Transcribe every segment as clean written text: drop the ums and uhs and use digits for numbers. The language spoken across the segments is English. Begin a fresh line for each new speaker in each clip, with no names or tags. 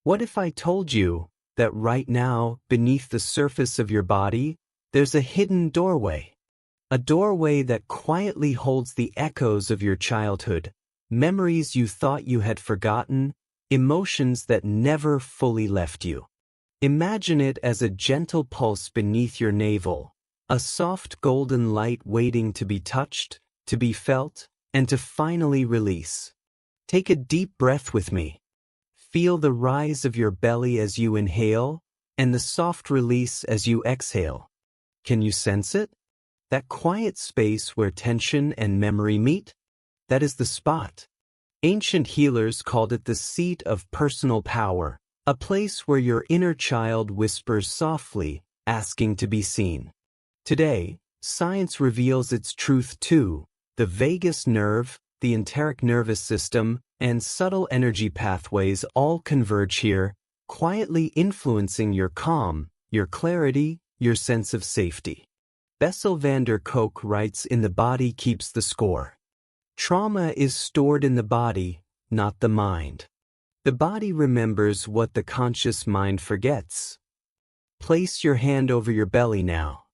What if I told you that right now, beneath the surface of your body, there's a hidden doorway? A doorway that quietly holds the echoes of your childhood, memories you thought you had forgotten, emotions that never fully left you. Imagine it as a gentle pulse beneath your navel, a soft golden light waiting to be touched, to be felt, and to finally release. Take a deep breath with me. Feel the rise of your belly as you inhale, and the soft release as you exhale. Can you sense it? That quiet space where tension and memory meet? That is the spot. Ancient healers called it the seat of personal power, a place where your inner child whispers softly, asking to be seen. Today, science reveals its truth too. The vagus nerve, the enteric nervous system, and subtle energy pathways all converge here, quietly influencing your calm, your clarity, your sense of safety. Bessel van der Kolk writes, "In the body keeps the score." Trauma is stored in the body, not the mind. The body remembers what the conscious mind forgets. Place your hand over your belly now.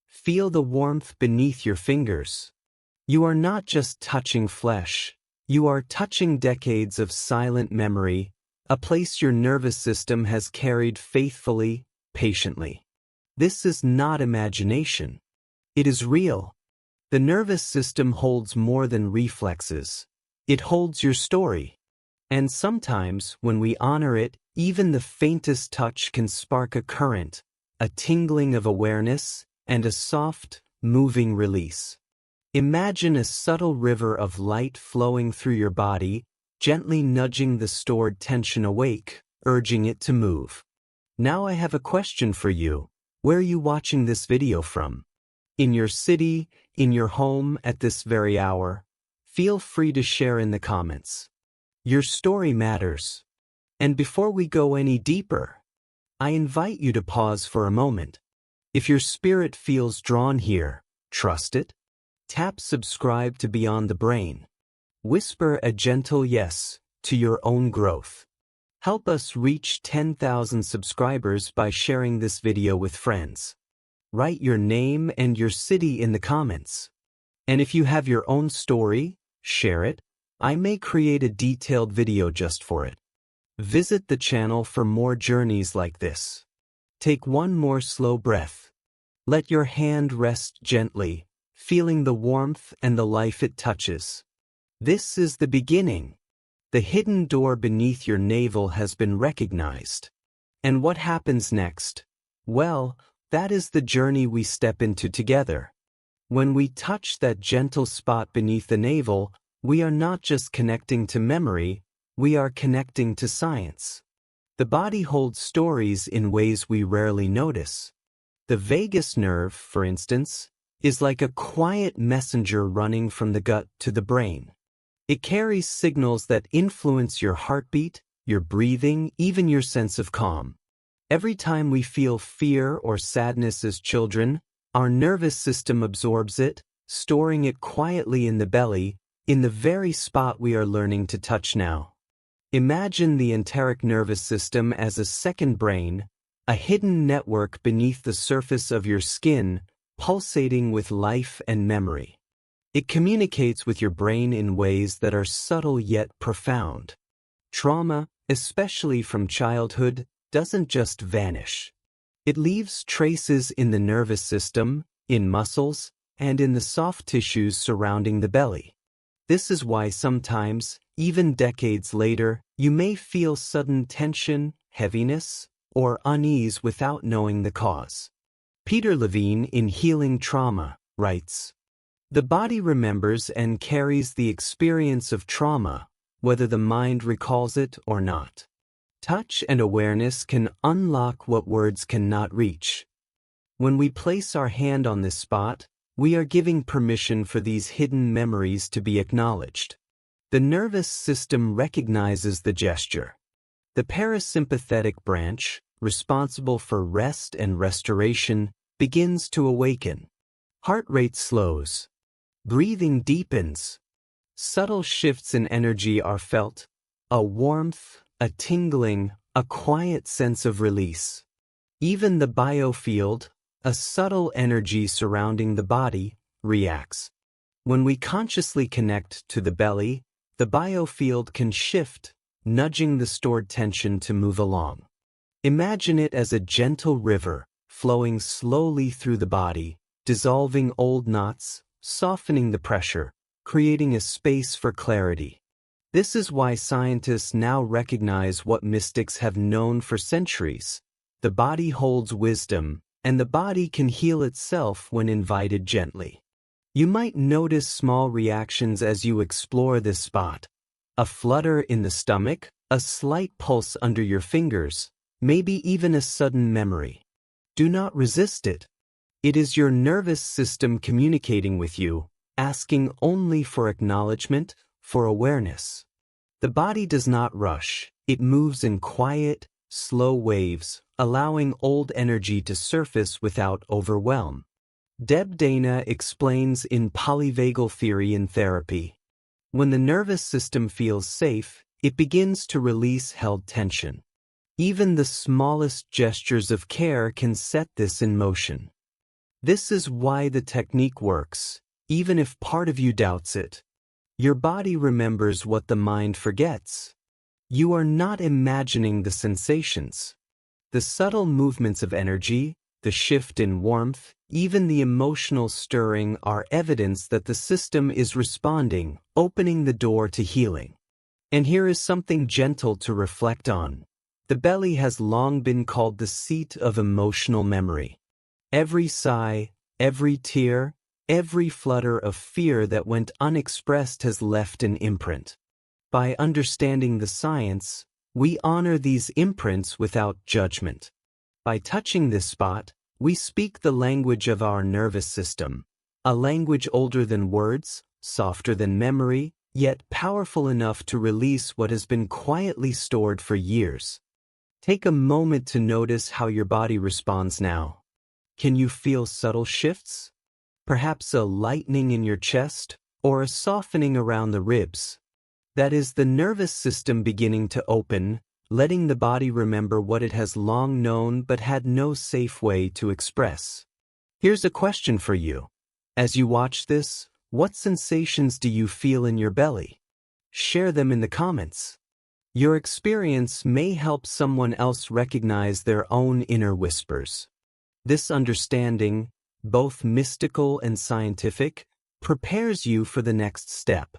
Feel the warmth beneath your fingers. You are not just touching flesh. You are touching decades of silent memory, a place your nervous system has carried faithfully, patiently. This is not imagination. It is real. The nervous system holds more than reflexes. It holds your story. And sometimes, when we honor it, even the faintest touch can spark a current, a tingling of awareness, and a soft, moving release. Imagine a subtle river of light flowing through your body, gently nudging the stored tension awake, urging it to move. Now I have a question for you. Where are you watching this video from? In your city, in your home, at this very hour? Feel free to share in the comments. Your story matters. And before we go any deeper, I invite you to pause for a moment. If your spirit feels drawn here, trust it. Tap subscribe to Beyond the Brain. Whisper a gentle yes to your own growth. Help us reach 10,000 subscribers by sharing this video with friends. Write your name and your city in the comments. And if you have your own story, share it. I may create a detailed video just for it. Visit the channel for more journeys like this. Take one more slow breath. Let your hand rest gently, feeling the warmth and the life it touches. This is the beginning. The hidden door beneath your navel has been recognized. And what happens next? Well, that is the journey we step into together. When we touch that gentle spot beneath the navel, we are not just connecting to memory, we are connecting to science. The body holds stories in ways we rarely notice. The vagus nerve, for instance, is like a quiet messenger running from the gut to the brain. It carries signals that influence your heartbeat, your breathing, even your sense of calm. Every time we feel fear or sadness as children, our nervous system absorbs it, storing it quietly in the belly, in the very spot we are learning to touch now. Imagine the enteric nervous system as a second brain, a hidden network beneath the surface of your skin, pulsating with life and memory. It communicates with your brain in ways that are subtle yet profound. Trauma, especially from childhood, doesn't just vanish. It leaves traces in the nervous system, in muscles, and in the soft tissues surrounding the belly. This is why sometimes, even decades later, you may feel sudden tension, heaviness, or unease without knowing the cause. Peter Levine, in Healing Trauma, writes, "The body remembers and carries the experience of trauma, whether the mind recalls it or not. Touch and awareness can unlock what words cannot reach. When we place our hand on this spot, we are giving permission for these hidden memories to be acknowledged. The nervous system recognizes the gesture. The parasympathetic branch, responsible for rest and restoration, begins to awaken. Heart rate slows. Breathing deepens. Subtle shifts in energy are felt. A warmth, a tingling, a quiet sense of release. Even the biofield, a subtle energy surrounding the body, reacts. When we consciously connect to the belly, the biofield can shift, nudging the stored tension to move along. Imagine it as a gentle river, flowing slowly through the body, dissolving old knots, softening the pressure, creating a space for clarity. This is why scientists now recognize what mystics have known for centuries. The body holds wisdom, and the body can heal itself when invited gently. You might notice small reactions as you explore this spot. A flutter in the stomach, a slight pulse under your fingers, maybe even a sudden memory. Do not resist it. It is your nervous system communicating with you, asking only for acknowledgement, for awareness. The body does not rush. It moves in quiet, slow waves, allowing old energy to surface without overwhelm. Deb Dana explains in Polyvagal theory in therapy. When the nervous system feels safe, it begins to release held tension. Even the smallest gestures of care can set this in motion. This is why the technique works, even if part of you doubts it. Your body remembers what the mind forgets. You are not imagining the sensations. The subtle movements of energy, the shift in warmth, even the emotional stirring are evidence that the system is responding, opening the door to healing. And here is something gentle to reflect on. The belly has long been called the seat of emotional memory. Every sigh, every tear, every flutter of fear that went unexpressed has left an imprint. By understanding the science, we honor these imprints without judgment. By touching this spot, we speak the language of our nervous system, a language older than words, softer than memory, yet powerful enough to release what has been quietly stored for years. Take a moment to notice how your body responds now. Can you feel subtle shifts? Perhaps a lightening in your chest, or a softening around the ribs. That is the nervous system beginning to open, letting the body remember what it has long known but had no safe way to express. Here's a question for you. As you watch this, what sensations do you feel in your belly? Share them in the comments. Your experience may help someone else recognize their own inner whispers. This understanding, both mystical and scientific, prepares you for the next step.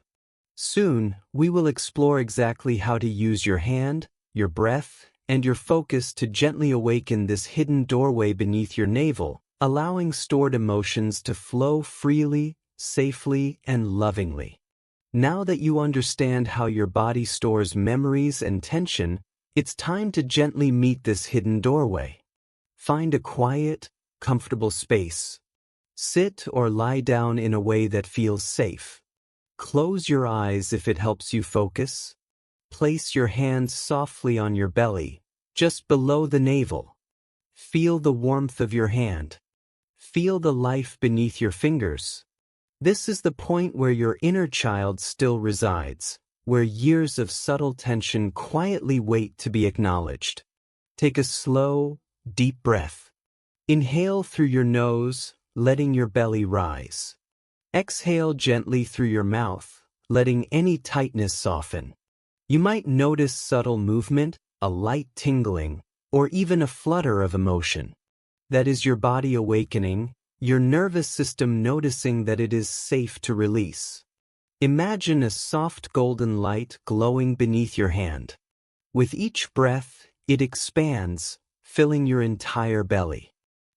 Soon, we will explore exactly how to use your hand, your breath, and your focus to gently awaken this hidden doorway beneath your navel, allowing stored emotions to flow freely, safely, and lovingly. Now that you understand how your body stores memories and tension, it's time to gently meet this hidden doorway. Find a quiet, comfortable space. Sit or lie down in a way that feels safe. Close your eyes if it helps you focus. Place your hands softly on your belly, just below the navel. Feel the warmth of your hand. Feel the life beneath your fingers. This is the point where your inner child still resides, where years of subtle tension quietly wait to be acknowledged. Take a slow, deep breath. Inhale through your nose, letting your belly rise. Exhale gently through your mouth, letting any tightness soften. You might notice subtle movement, a light tingling, or even a flutter of emotion. That is your body awakening, your nervous system noticing that it is safe to release. Imagine a soft golden light glowing beneath your hand. With each breath, it expands, filling your entire belly.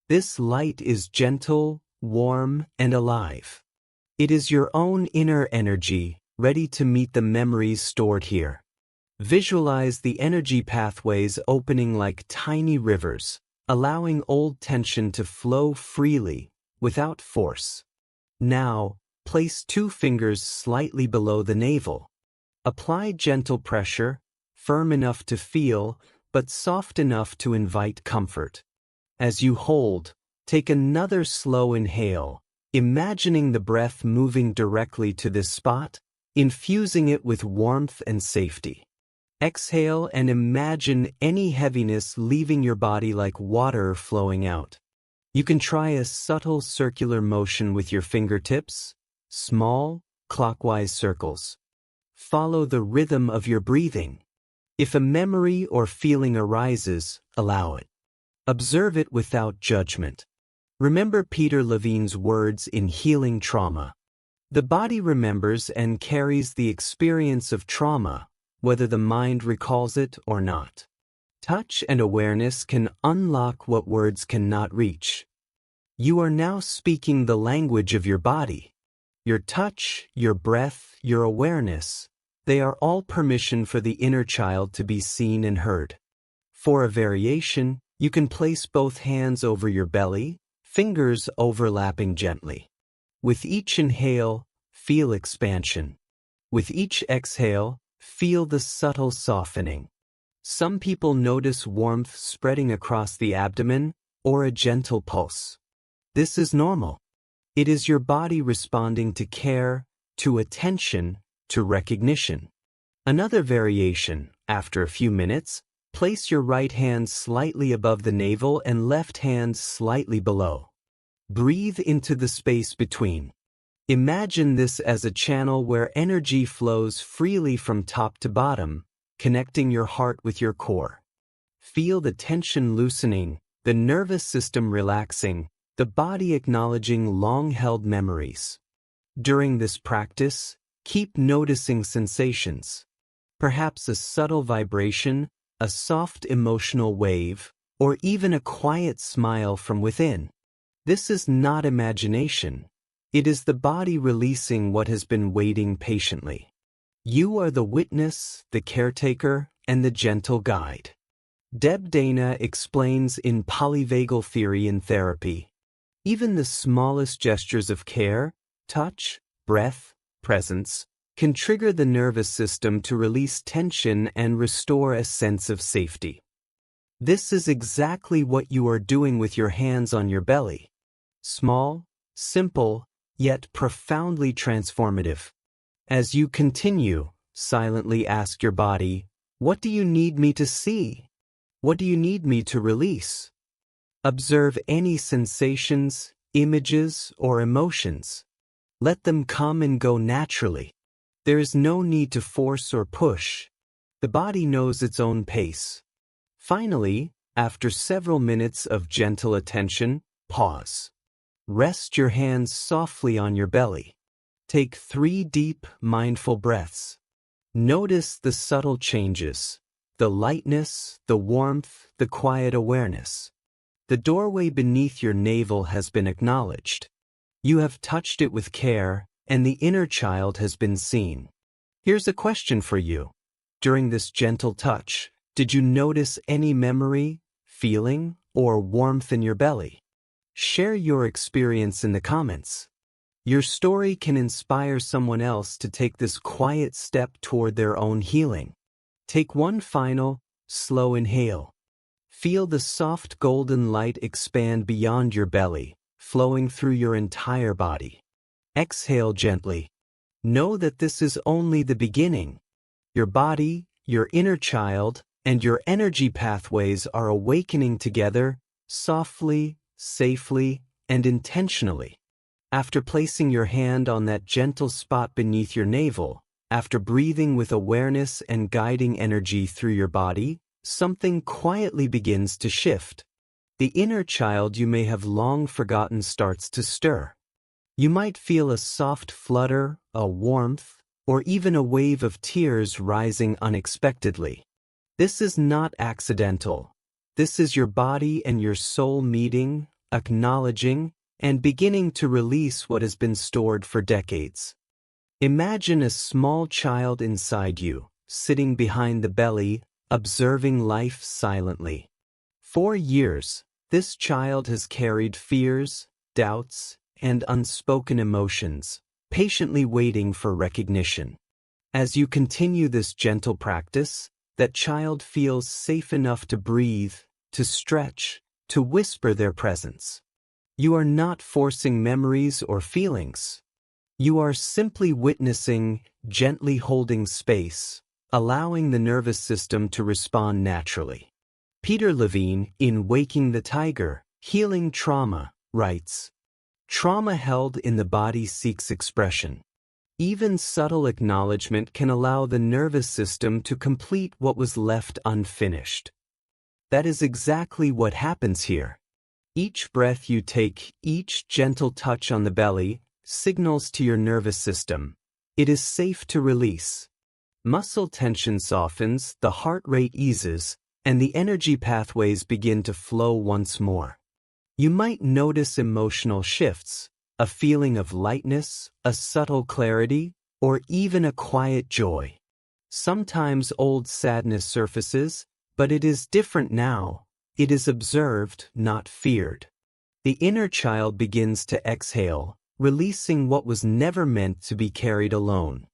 This light is gentle, warm, and alive. It is your own inner energy, ready to meet the memories stored here. Visualize the energy pathways opening like tiny rivers, allowing old tension to flow freely, without force. Now, place 2 fingers slightly below the navel. Apply gentle pressure, firm enough to feel, but soft enough to invite comfort. As you hold, take another slow inhale, imagining the breath moving directly to this spot, infusing it with warmth and safety. Exhale and imagine any heaviness leaving your body like water flowing out. You can try a subtle circular motion with your fingertips, small, clockwise circles. Follow the rhythm of your breathing. If a memory or feeling arises, allow it. Observe it without judgment. Remember Peter Levine's words in Healing Trauma. The body remembers and carries the experience of trauma, whether the mind recalls it or not. Touch and awareness can unlock what words cannot reach. You are now speaking the language of your body. Your touch, your breath, your awareness, they are all permission for the inner child to be seen and heard. For a variation, you can place both hands over your belly, fingers overlapping gently. With each inhale, feel expansion. With each exhale, feel the subtle softening. Some people notice warmth spreading across the abdomen or a gentle pulse. This is normal. It is your body responding to care, to attention, to recognition. Another variation, after a few minutes, place your right hand slightly above the navel and left hand slightly below. Breathe into the space between. Imagine this as a channel where energy flows freely from top to bottom, connecting your heart with your core. Feel the tension loosening, the nervous system relaxing, the body acknowledging long-held memories. During this practice, keep noticing sensations. Perhaps a subtle vibration, a soft emotional wave, or even a quiet smile from within. This is not imagination. It is the body releasing what has been waiting patiently. You are the witness, the caretaker, and the gentle guide. Deb Dana explains in Polyvagal theory in therapy, even the smallest gestures of care, touch, breath, presence, can trigger the nervous system to release tension and restore a sense of safety. This is exactly what you are doing with your hands on your belly. Small, simple, yet profoundly transformative. As you continue, silently ask your body, what do you need me to see? What do you need me to release? Observe any sensations, images, or emotions. Let them come and go naturally. There is no need to force or push. The body knows its own pace. Finally, after several minutes of gentle attention, pause. Rest your hands softly on your belly. Take 3 deep, mindful breaths. Notice the subtle changes, the lightness, the warmth, the quiet awareness. The doorway beneath your navel has been acknowledged. You have touched it with care, and the inner child has been seen. Here's a question for you. During this gentle touch, did you notice any memory, feeling, or warmth in your belly? Share your experience in the comments. Your story can inspire someone else to take this quiet step toward their own healing. Take one final, slow inhale. Feel the soft golden light expand beyond your belly, flowing through your entire body. Exhale gently. Know that this is only the beginning. Your body, your inner child, and your energy pathways are awakening together, softly, safely, and intentionally. After placing your hand on that gentle spot beneath your navel, after breathing with awareness and guiding energy through your body, something quietly begins to shift. The inner child you may have long forgotten starts to stir. You might feel a soft flutter, a warmth, or even a wave of tears rising unexpectedly. This is not accidental. This is your body and your soul meeting, acknowledging, and beginning to release what has been stored for decades. Imagine a small child inside you, sitting behind the belly, observing life silently. For years, this child has carried fears, doubts, and unspoken emotions, patiently waiting for recognition. As you continue this gentle practice, that child feels safe enough to breathe, to stretch, to whisper their presence. You are not forcing memories or feelings. You are simply witnessing, gently holding space, allowing the nervous system to respond naturally. Peter Levine, in Waking the Tiger, Healing Trauma, writes, "Trauma held in the body seeks expression. Even subtle acknowledgement can allow the nervous system to complete what was left unfinished." That is exactly what happens here. Each breath you take, each gentle touch on the belly, signals to your nervous system, it is safe to release. Muscle tension softens, the heart rate eases, and the energy pathways begin to flow once more. You might notice emotional shifts, a feeling of lightness, a subtle clarity, or even a quiet joy. Sometimes old sadness surfaces, but it is different now. It is observed, not feared. The inner child begins to exhale, releasing what was never meant to be carried alone.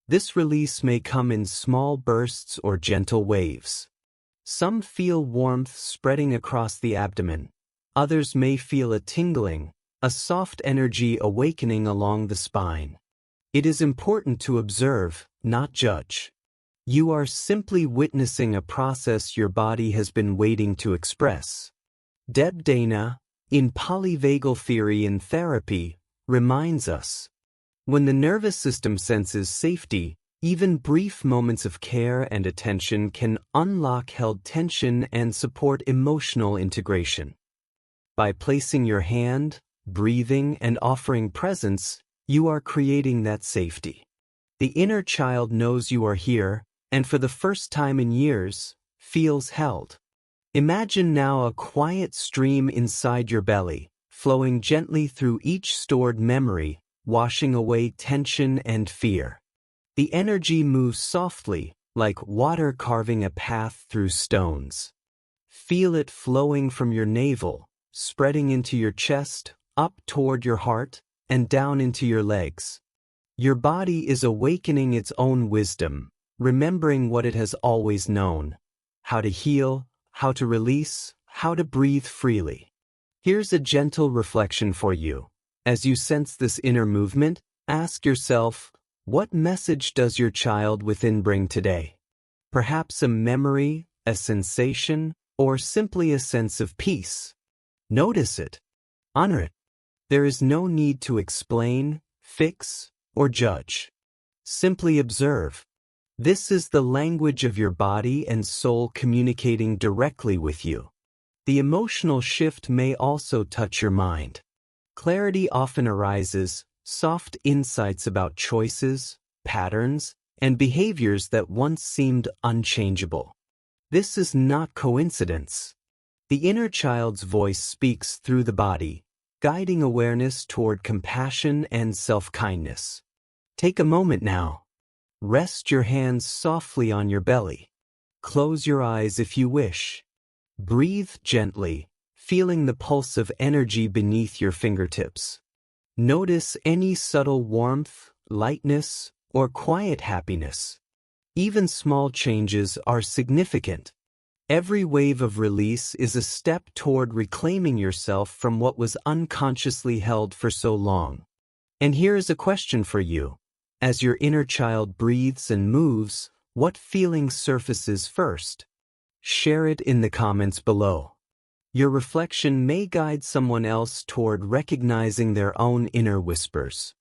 This release may come in small bursts or gentle waves. Some feel warmth spreading across the abdomen. Others may feel a tingling, a soft energy awakening along the spine. It is important to observe, not judge. You are simply witnessing a process your body has been waiting to express. Deb Dana, in Polyvagal Theory in Therapy, reminds us, when the nervous system senses safety, even brief moments of care and attention can unlock held tension and support emotional integration. By placing your hand, breathing, and offering presence, you are creating that safety. The inner child knows you are here, and for the first time in years, feels held. Imagine now a quiet stream inside your belly, flowing gently through each stored memory, washing away tension and fear. The energy moves softly, like water carving a path through stones. Feel it flowing from your navel, spreading into your chest, up toward your heart, and down into your legs. Your body is awakening its own wisdom, remembering what it has always known: how to heal, how to release, how to breathe freely. Here's a gentle reflection for you. As you sense this inner movement, ask yourself, what message does your child within bring today? Perhaps a memory, a sensation, or simply a sense of peace. Notice it. Honor it. There is no need to explain, fix, or judge. Simply observe. This is the language of your body and soul communicating directly with you. The emotional shift may also touch your mind. Clarity often arises, soft insights about choices, patterns, and behaviors that once seemed unchangeable. This is not coincidence. The inner child's voice speaks through the body, guiding awareness toward compassion and self-kindness. Take a moment now. Rest your hands softly on your belly. Close your eyes if you wish. Breathe gently, feeling the pulse of energy beneath your fingertips. Notice any subtle warmth, lightness, or quiet happiness. Even small changes are significant. Every wave of release is a step toward reclaiming yourself from what was unconsciously held for so long. And here is a question for you. As your inner child breathes and moves, what feeling surfaces first? Share it in the comments below. Your reflection may guide someone else toward recognizing their own inner whispers.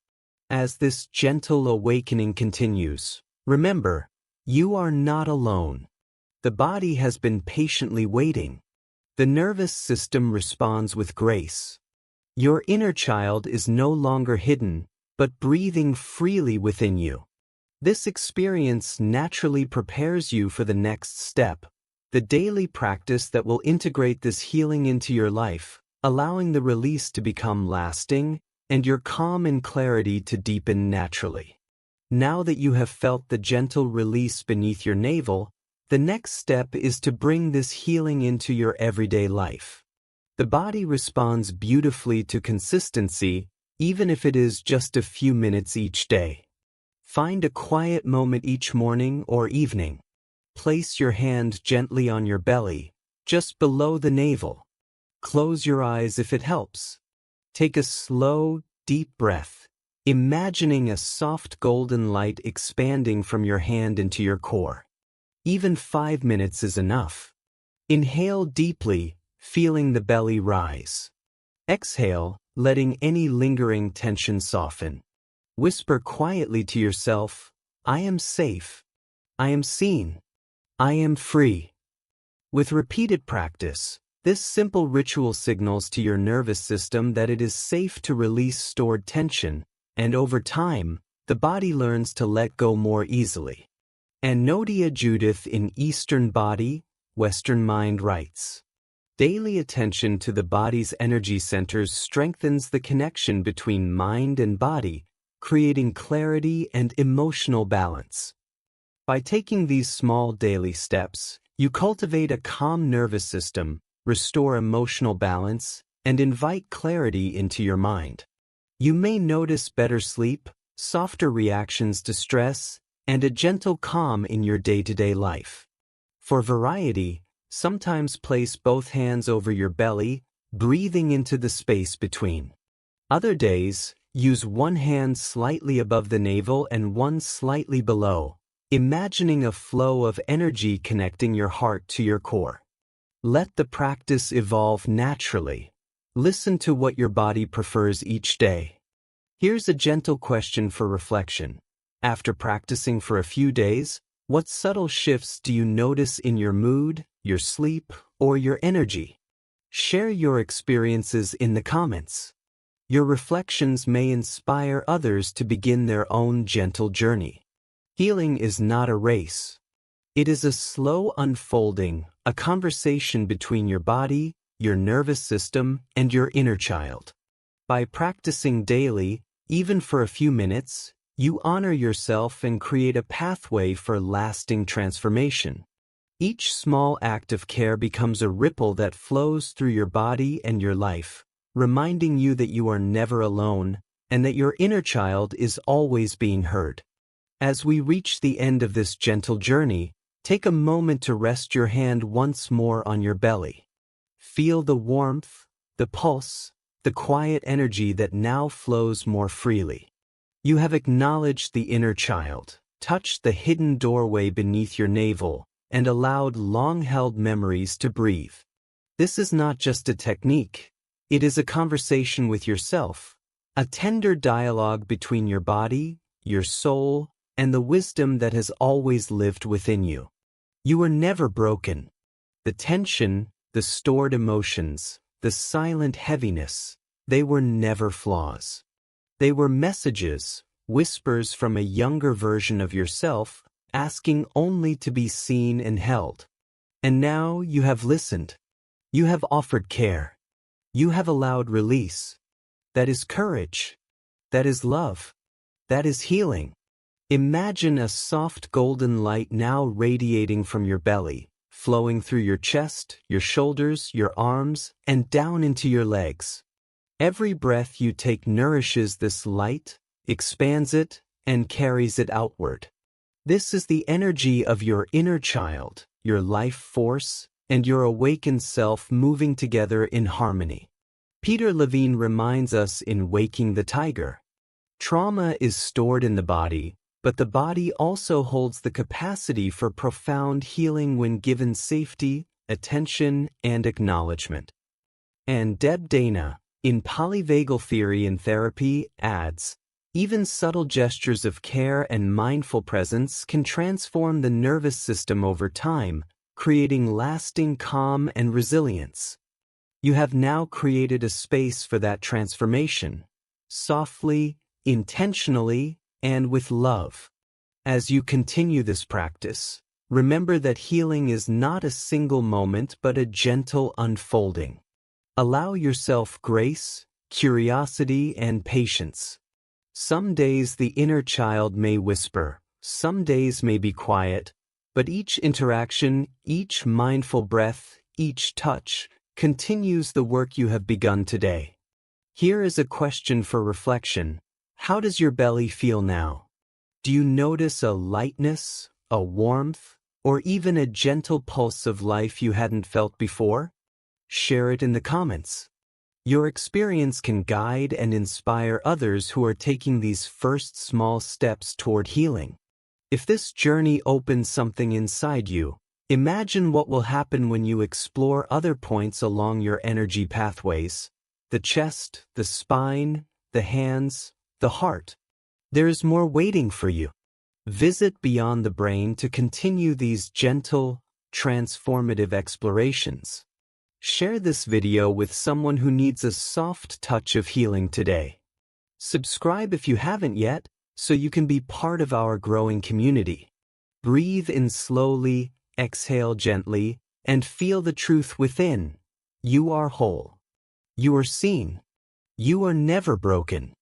As this gentle awakening continues, remember, you are not alone. The body has been patiently waiting. The nervous system responds with grace. Your inner child is no longer hidden, but breathing freely within you. This experience naturally prepares you for the next step, the daily practice that will integrate this healing into your life, allowing the release to become lasting and your calm and clarity to deepen naturally. Now that you have felt the gentle release beneath your navel, the next step is to bring this healing into your everyday life. The body responds beautifully to consistency, even if it is just a few minutes each day. Find a quiet moment each morning or evening. Place your hand gently on your belly, just below the navel. Close your eyes if it helps. Take a slow, deep breath, imagining a soft golden light expanding from your hand into your core. Even 5 minutes is enough. Inhale deeply, feeling the belly rise. Exhale, letting any lingering tension soften. Whisper quietly to yourself, I am safe. I am seen. I am free. With repeated practice, this simple ritual signals to your nervous system that it is safe to release stored tension, and over time, the body learns to let go more easily. Anodea Judith in Eastern Body, Western Mind writes, daily attention to the body's energy centers strengthens the connection between mind and body, creating clarity and emotional balance. By taking these small daily steps, you cultivate a calm nervous system, restore emotional balance, and invite clarity into your mind. You may notice better sleep, softer reactions to stress, and a gentle calm in your day-to-day life. For variety, sometimes place both hands over your belly, breathing into the space between. Other days, use one hand slightly above the navel and one slightly below, imagining a flow of energy connecting your heart to your core. Let the practice evolve naturally. Listen to what your body prefers each day. Here's a gentle question for reflection. After practicing for a few days, what subtle shifts do you notice in your mood, your sleep, or your energy? Share your experiences in the comments. Your reflections may inspire others to begin their own gentle journey. Healing is not a race. It is a slow unfolding, a conversation between your body, your nervous system, and your inner child. By practicing daily, even for a few minutes, you honor yourself and create a pathway for lasting transformation. Each small act of care becomes a ripple that flows through your body and your life, reminding you that you are never alone and that your inner child is always being heard. As we reach the end of this gentle journey, take a moment to rest your hand once more on your belly. Feel the warmth, the pulse, the quiet energy that now flows more freely. You have acknowledged the inner child, touched the hidden doorway beneath your navel, and allowed long-held memories to breathe. This is not just a technique. It is a conversation with yourself, a tender dialogue between your body, your soul, and the wisdom that has always lived within you. You were never broken. The tension, the stored emotions, the silent heaviness, they were never flaws. They were messages, whispers from a younger version of yourself, asking only to be seen and held. And now you have listened. You have offered care. You have allowed release. That is courage. That is love. That is healing. Imagine a soft golden light now radiating from your belly, flowing through your chest, your shoulders, your arms, and down into your legs. Every breath you take nourishes this light, expands it, and carries it outward. This is the energy of your inner child, your life force, and your awakened self moving together in harmony. Peter Levine reminds us in Waking the Tiger. Trauma is stored in the body, but the body also holds the capacity for profound healing when given safety, attention, and acknowledgement. And Deb Dana, in Polyvagal Theory and Therapy, adds, even subtle gestures of care and mindful presence can transform the nervous system over time, creating lasting calm and resilience. You have now created a space for that transformation, softly, intentionally, and with love. As you continue this practice, remember that healing is not a single moment but a gentle unfolding. Allow yourself grace, curiosity, and patience. Some days the inner child may whisper, some days may be quiet, but each interaction, each mindful breath, each touch, continues the work you have begun today. Here is a question for reflection. How does your belly feel now? Do you notice a lightness, a warmth, or even a gentle pulse of life you hadn't felt before? Share it in the comments. Your experience can guide and inspire others who are taking these first small steps toward healing. If this journey opens something inside you, imagine what will happen when you explore other points along your energy pathways: the chest, the spine, the hands, the heart. There is more waiting for you. Visit beyond the brain to continue these gentle, transformative explorations. Share this video with someone who needs a soft touch of healing today. Subscribe if you haven't yet, so you can be part of our growing community. Breathe in slowly, exhale gently, and feel the truth within. You are whole. You are seen. You are never broken.